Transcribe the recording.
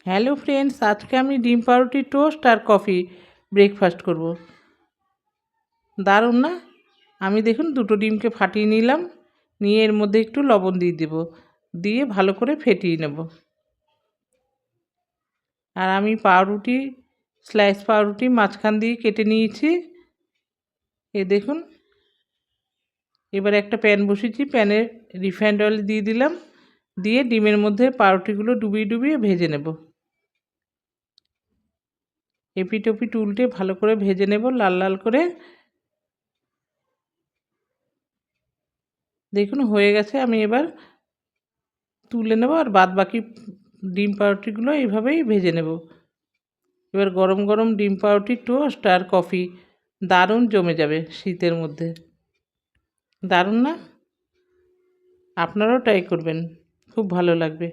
Hello friends, আজকে আমি ডিম পাউরুটি টোস্ট আর কফি ব্রেকফাস্ট করব। দারুণ না? আমি দেখুন দুটো ডিমকে ফাটিয়ে নিলাম, নিয়ে এর মধ্যে একটু লবণ দিয়ে দেব, দিয়ে ভালো করে ফেটিয়ে নেব। আর আমি পাউরুটি স্লাইস পাউরুটি মাঝখান দিয়ে কেটে নিয়েছি। এ দেখুন, এবার একটা প্যান বসিয়েছি, প্যানে রিফাইন্ড অয়েল দিয়ে দিলাম, দিয়ে ডিমের মধ্যে পাউরুটিগুলো ডুবিয়ে ডুবিয়ে ভেজে নেব। এপিট ওপিট উল্টে ভালো করে ভেজে নেব লাল লাল করে। দেখুন হয়ে গেছে, আমি এবার তুলে নেব আর বাদ বাকি ডিম পাউরুটিগুলো এইভাবেই ভেজে নেব। এবার গরম গরম ডিম পাউরুটি টোস্ট আর কফি দারুণ জমে যাবে শীতের মধ্যে। দারুণ না? আপনারাও ট্রাই করবেন, খুব ভালো লাগবে।